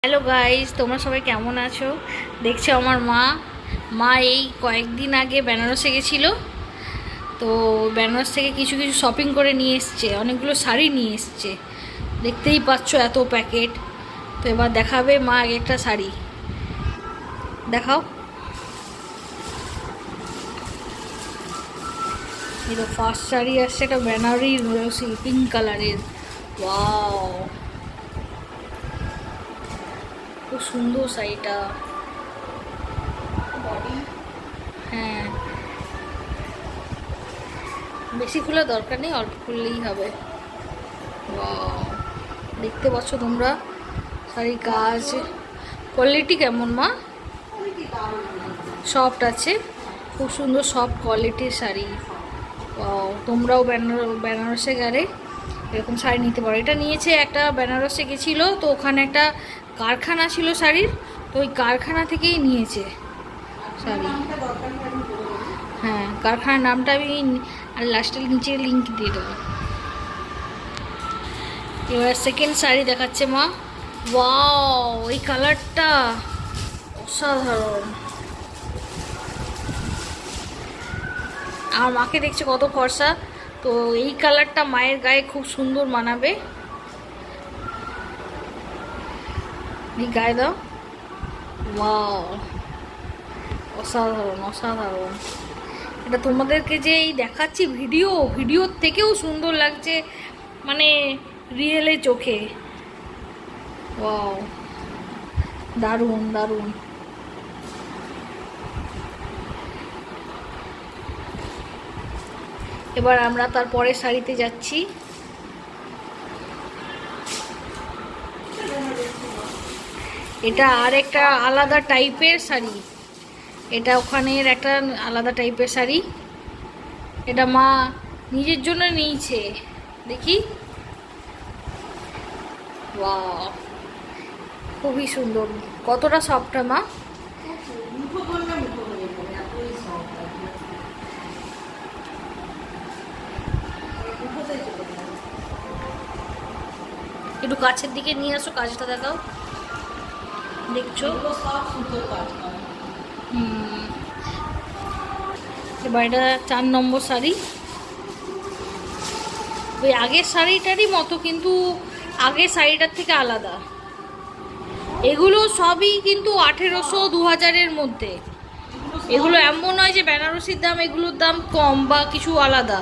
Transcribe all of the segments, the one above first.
Hello guys, তোমরা সবাই কেমন আছো? দেখছো আমার মা এই কয়েকদিন আগে বেনারসে গেছিলো। তো বেনারস থেকে কিছু কিছু শপিং করে নিয়ে এসছে, অনেকগুলো শাড়ি নিয়ে এসছে। দেখতেই পাচ্ছ এত প্যাকেট। তো এবার দেখাবে মা আগে একটা শাড়ি দেখাও। এই তো ফার্স্ট শাড়ি আসছে, একটা বেনারসি পিঙ্ক কালারের। ওয়াও, খুব সুন্দর শাড়িটা। হ্যাঁ, বেশি খোলা দরকার নেই, অল্প খুললেই হবে। ওয়াও, দেখতে পাচ্ছ তোমরা শাড়ির কাজ, কোয়ালিটি কেমন মা? সফট আছে, খুব সুন্দর সফট কোয়ালিটির শাড়ি। ওয়াও, তোমরাও বেনারসে গেলে এরকম শাড়ি নিতে পারো। এটা নিয়েছে, একটা বেনারসে গেছিলো, তো ওখানে একটা কারখানা ছিল শাড়ির, তো ওই কারখানা থেকেই নিয়েছে শাড়ি। হ্যাঁ, কারখানার নামটা আমি আর লাস্টের নিচে লিঙ্ক দিয়ে দেবো। এবার সেকেন্ড শাড়ি দেখাচ্ছে মা। ওয়াও, এই কালারটা অসাধারণ। আমার মাকে দেখছে কত ফর্সা, তো এই কালারটা মায়ের গায়ে খুব সুন্দর মানাবে। এই গায়ে দাও। ওয়াও, অসাধারণ অসাধারণ। এটা তোমাদেরকে যে এই দেখাচ্ছি ভিডিওর থেকেও সুন্দর লাগছে, মানে রিয়েলে চোখে। ওয়াও, দারুণ দারুণ। এবার আমরা তার পরের শাড়িতে যাচ্ছি। এটা আর একটা আলাদা টাইপের শাড়ি, এটা ওখানের একটা আলাদা টাইপের শাড়ি। এটা মা নিজের জন্য নিয়েছে, দেখি। ওয়াও, খুবই সুন্দর। কতটা সফটটা মা? একটু কাছের দিকে নিয়ে আসো, কাজটা দেখাও। দেখছো? এবার এটা 4 নম্বর শাড়ি। ওই আগের শাড়িটারই মতো, কিন্তু আগের শাড়িটার থেকে আলাদা। এগুলো সবই কিন্তু 1800-2000-এর মধ্যে। এগুলো এমন নয় যে বেনারসির দাম, এগুলোর দাম কম বা কিছু আলাদা।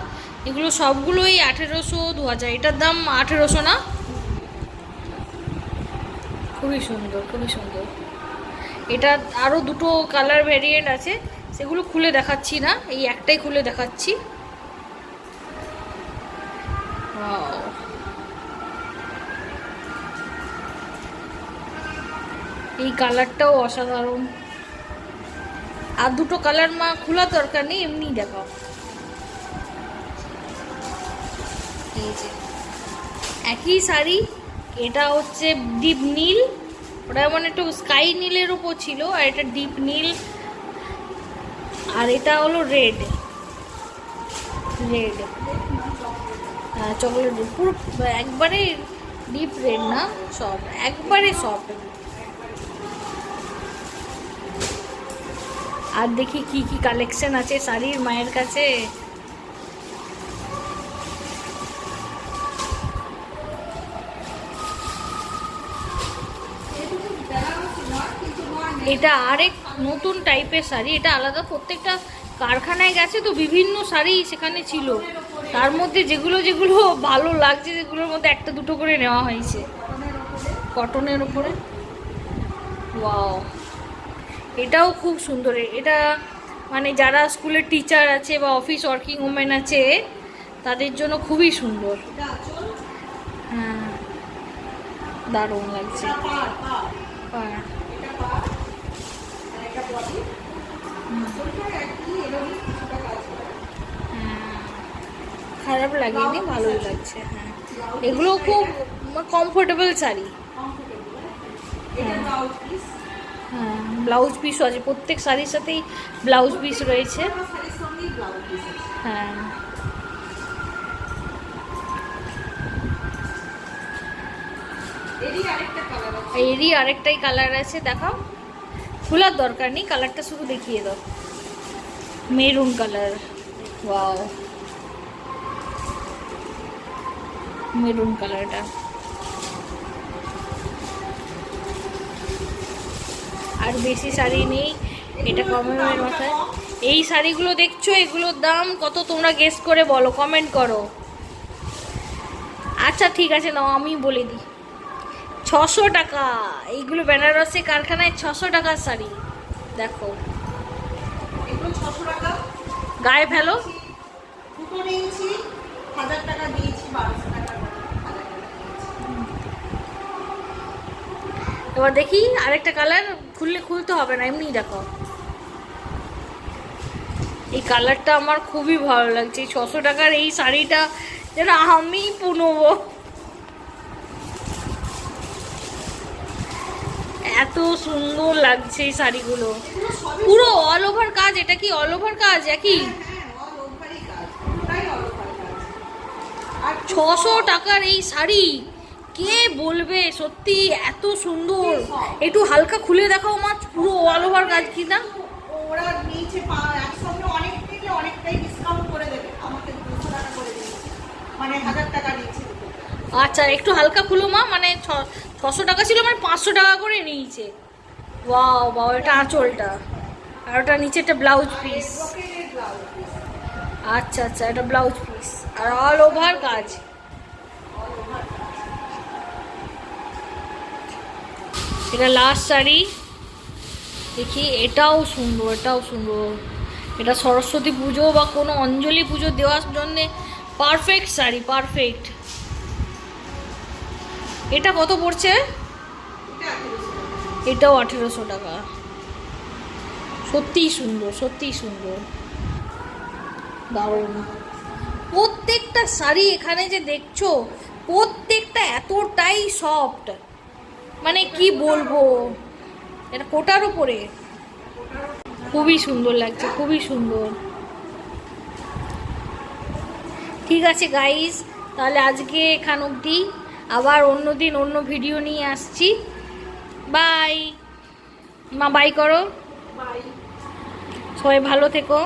এগুলো সবগুলোই 1800-2000। এটার দাম 1800 না? খুবই সুন্দর খুবই সুন্দর। এটা আরও দুটো কালার ভ্যারিয়েন্ট আছে, সেগুলো খুলে দেখাচ্ছি না, এই একটাই খুলে দেখাচ্ছি। এই কালারটাও অসাধারণ। আর দুটো কালার মা খোলা দরকার নেই, এমনি দেখাও। এই যে একই শাড়ি, এটা হচ্ছে ডিপ নীল, ওটা মানে একটু স্কাই নীলের উপর ছিল, আর এটা ডিপ নীল, আর এটা হলো রেড। রেড, হ্যাঁ চকলেট, পুরো একবারে ডিপ রেড না, সব একবারে সফট। আর দেখি কি কি কালেকশন আছে শাড়ির মায়ের কাছে। এটা আরেক নতুন টাইপের শাড়ি, এটা আলাদা, প্রত্যেকটা কারখানায় গেছে তো বিভিন্ন শাড়ি সেখানে ছিল, তার মধ্যে যেগুলো যেগুলো ভালো লাগছে সেগুলোর মধ্যে একটা দুটো করে নেওয়া হয়েছে। কটনের উপরে। ওয়াও, এটাও খুব সুন্দর। এটা মানে যারা স্কুলের টিচার আছে বা অফিস ওয়ার্কিং ওমেন আছে তাদের জন্য খুবই সুন্দর। হ্যাঁ, দারুণ লাগছে। হ্যাঁ, খারাপ লাগেনি, ভালোই লাগছে। হ্যাঁ, এগুলো খুব কমফোর্টেবল শাড়ি। হ্যাঁ, হ্যাঁ, ব্লাউজ পিসও আছে, প্রত্যেক শাড়ির সাথেই ব্লাউজ পিস রয়েছে। হ্যাঁ, এরই আরেকটাই কালার আছে, দেখাও। খোলার দরকার নেই, কালারটা শুধু দেখিয়ে দাও। মেরুন কালার, ওয়াও, মেরুন কালারটা। আর বেশি শাড়ি নেই, এটা কমের মাথায়। এই শাড়িগুলো দেখছো, এগুলোর দাম কত তোমরা গেস করে বলো, কমেন্ট করো। আচ্ছা ঠিক আছে, নাও আমি বলে দিই। 600 টাকা। এইগুলো বেনারসি কারখানায় 600 টাকার শাড়ি। দেখো, এগুলো 600 টাকা। গায়ে ফেলো। দুটো নিয়েছি 1000 টাকা দিয়েছি, 1200 টাকা। এবার দেখি আরেকটা কালার, খুলতে হবে না, এমনি দেখো। এই কালারটা আমার খুবই ভালো লাগছে। 600 টাকার এই শাড়িটা যেন আমি পুনবো। এত সুন্দর লাগছে এই শাড়িগুলো, পুরো অল ওভার কাজ। এটা কি অল ওভার কাজ একই? 600 টাকার এই শাড়ি কে বলবে সত্যি এত সুন্দর। একটু হালকা খুলে দেখাও মা, পুরো অল ওভার কাজ কি না। ওরা নিচে একসঙ্গে অনেক নিলে অনেকটাই ডিসকাউন্ট করে দেবে, আমাকে 200 টাকা করে দিয়েছে, মানে 1000 টাকা নিয়েছে। আচ্ছা একটু হালকা খুলো মা, মানে 600 টাকা ছিল, মানে 500 টাকা করে নিয়েছে। ওয়াও বাবা, এটা আঁচলটা, আর ওটা নিচে একটা ব্লাউজ পিস। আচ্ছা আচ্ছা, এটা ব্লাউজ পিস আর অল ওভার কাজ। এটা লাস্ট শাড়ি দেখি, এটাও সুন্দর, এটাও সুন্দর। এটা সরস্বতী পুজো বা কোনো অঞ্জলি পুজো দেওয়ার জন্যে পারফেক্ট শাড়ি, পারফেক্ট। এটা কত পড়ছে? এটাও 1800 টাকা। সত্যিই সুন্দর, সত্যিই সুন্দর, দারুণ। প্রত্যেকটা শাড়ি এখানে যে দেখছো, প্রত্যেকটা এতটাই সফট, মানে কি বলবো। এটা কোটার উপরে খুবই সুন্দর লাগছে, খুবই সুন্দর। ঠিক আছে গাইস, তাহলে আজকে এখান অবধি। আবার অন্য দিন অন্য ভিডিও নিয়ে আসছি। বাই মা, বাই করো। বাই। সবাই ভালো থেকো।